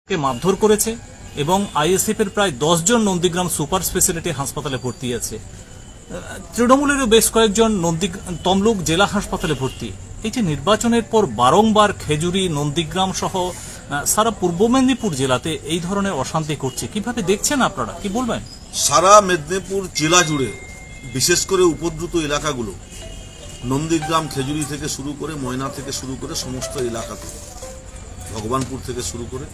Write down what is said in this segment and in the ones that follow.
কে মারধর করেছে এবং আইএসএফ এর প্রায় 10 জন নন্দীগ্রাম সুপার স্পেশালিটি হাসপাতালে ভর্তি আছে। তৃণমূলেরও বেশ কয়েকজন তমলুক জেলা হাসপাতালে ভর্তি। এই যে নির্বাচনের পর বারংবার খেজুরি, নন্দীগ্রাম সহ সারা পূর্ব মেদিনীপুর জেলাতে এই ধরনের অশান্তি করছে, কিভাবে দেখছেন আপনারা, কি বলবেন? সারা মেদিনীপুর জেলা জুড়ে বিশেষ করে উপদ্রুত এলাকাগুলো নন্দীগ্রাম, খেজুরি থেকে শুরু করে ময়না থেকে শুরু করে সমস্ত এলাকাতে, ভগবানপুর থেকে শুরু করে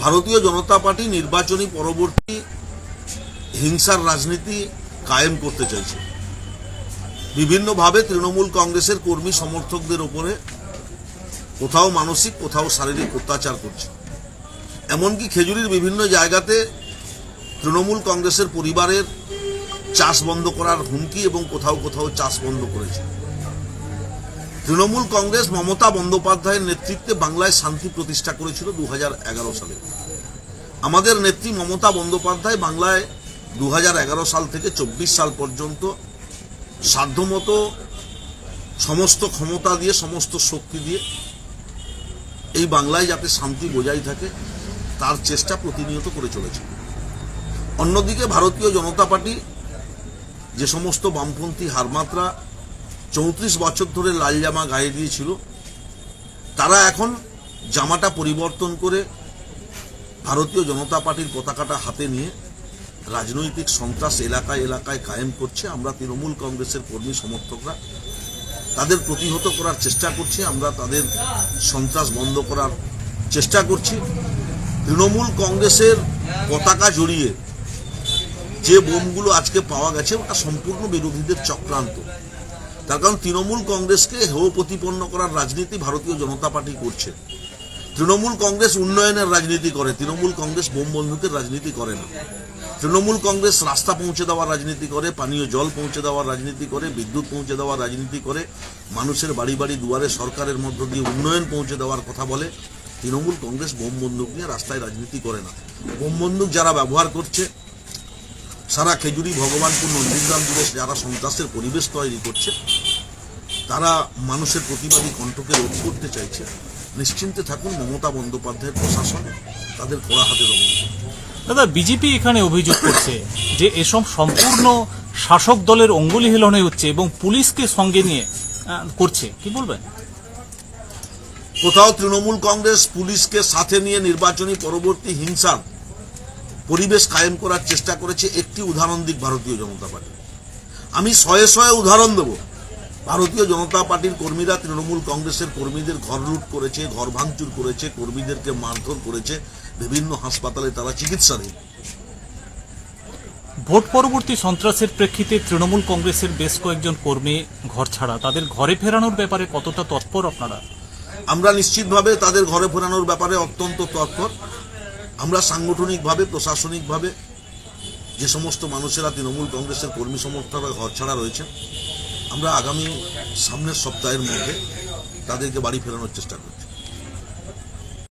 ভারতীয় জনতা পার্টি নির্বাচনী পরবর্তী হিংসার রাজনীতি কায়েম করতে চাইছে। বিভিন্নভাবে তৃণমূল কংগ্রেসের কর্মী সমর্থকদের উপরে কোথাও মানসিক, কোথাও শারীরিক অত্যাচার করছে। এমনকি খেজুরির বিভিন্ন জায়গাতে তৃণমূল কংগ্রেসের পরিবারের চাষ বন্ধ করার হুমকি এবং কোথাও কোথাও চাষ বন্ধ করেছে। তৃণমূল কংগ্রেস মমতা বন্দ্যোপাধ্যায়ের নেতৃত্বে বাংলায় শান্তি প্রতিষ্ঠা করেছিল 2011 সালে। আমাদের নেত্রী মমতা বন্দ্যোপাধ্যায় বাংলায় 2011 সাল থেকে 24 সাল পর্যন্ত সাধ্যমতো সমস্ত ক্ষমতা দিয়ে, সমস্ত শক্তি দিয়ে এই বাংলায় যাতে শান্তি বজায় থাকে তার চেষ্টা প্রতিনিয়ত করে চলেছে। অন্যদিকে ভারতীয় জনতা পার্টি যে সমস্ত বামপন্থী হারমাত্রা 34 বছর ধরে লাল জামা গায়ে দিয়েছিল, তারা এখন জামাটা পরিবর্তন করে ভারতীয় জনতা পার্টির পতাকাটা হাতে নিয়ে রাজনৈতিক সন্ত্রাস এলাকায় এলাকায় কায়েম করছে। আমরা তৃণমূল কংগ্রেসের কর্মী সমর্থকরা তাদের প্রতিহত করার চেষ্টা করছি, আমরা তাদের সন্ত্রাস বন্ধ করার চেষ্টা করছি। তৃণমূল কংগ্রেসের পতাকা জড়িয়ে যে বোমগুলো আজকে পাওয়া গেছে ওটা সম্পূর্ণ বিরোধীদের চক্রান্ত। তার কারণ তৃণমূল কংগ্রেসকে হেয় প্রতিপন্ন করার রাজনীতি ভারতীয় জনতা পার্টি করছে। তৃণমূল কংগ্রেস উন্নয়নের রাজনীতি করে, তৃণমূল কংগ্রেস বোম বন্দুকের রাজনীতি করে না। তৃণমূল কংগ্রেস রাস্তা পৌঁছে দেওয়ার রাজনীতি করে, পানীয় জল পৌঁছে দেওয়ার রাজনীতি করে, বিদ্যুৎ পৌঁছে দেওয়ার রাজনীতি করে, মানুষের বাড়ি বাড়ি দুয়ারে সরকারের মধ্য দিয়ে উন্নয়ন পৌঁছে দেওয়ার কথা বলে। তৃণমূল কংগ্রেস বোম বন্দুক নিয়ে রাস্তায় রাজনীতি করে না। বোম বন্দুক যারা ব্যবহার করছে, সারা খেজুরি, ভগবানপুর, নন্দীগ্রাম জুড়ে যারা সন্ত্রাসের পরিবেশ তৈরি করছে, তারা মানুষের প্রতিবাদী কণ্ঠকে রোধ করতে চাইছে। নিশ্চিন্তে থাকুন, মমতা বন্দ্যোপাধ্যায়ের প্রশাসন তাদের কড়া হাতে দমন করবে। দাদা, বিজেপি এখানে অভিযোগ করছে যে এসব সম্পূর্ণ শাসক দলের অঙ্গুলি হিলনে হচ্ছে এবং পুলিশকে সঙ্গে নিয়ে করছে, কি বলবেন? কোথাও তৃণমূল কংগ্রেস পুলিশকে সাথে নিয়ে নির্বাচনী পরবর্তী হিংসার পরিবেশ কায়েম করার চেষ্টা করেছে। একটি উদাহরণ দিক ভারতীয় জনতা পার্টি, আমি শয়ে শয়ে উদাহরণ দেব। ভারতীয় জনতা পার্টির কর্মীরা তৃণমূল কংগ্রেসের কর্মীদের ঘর লুট করেছে, ঘর ভাঙচুর করেছে, কর্মীদেরকে মারধর করেছে, বিভিন্ন হাসপাতালে তারা চিকিৎসাধীন। ভোট পরবর্তী সন্ত্রাসের প্রেক্ষিতে তৃণমূল কংগ্রেসের বেশ কয়েকজন কর্মী ঘর ছাড়া, তাদের ঘরে ফেরানোর ব্যাপারে কতটা তৎপর আপনারা? আমরা নিশ্চিতভাবে তাদের ঘরে ফেরানোর ব্যাপারে অত্যন্ত তৎপর। আমরা সাংগঠনিকভাবে, প্রশাসনিকভাবে যে সমস্ত মানুষেরা তৃণমূল কংগ্রেসের কর্মী সমর্থকরা ঘর ছাড়া রয়েছেন, আমরা আগামী সামনের সপ্তাহের মধ্যে তাদেরকে বাড়ি ফেরানোর চেষ্টা করছি।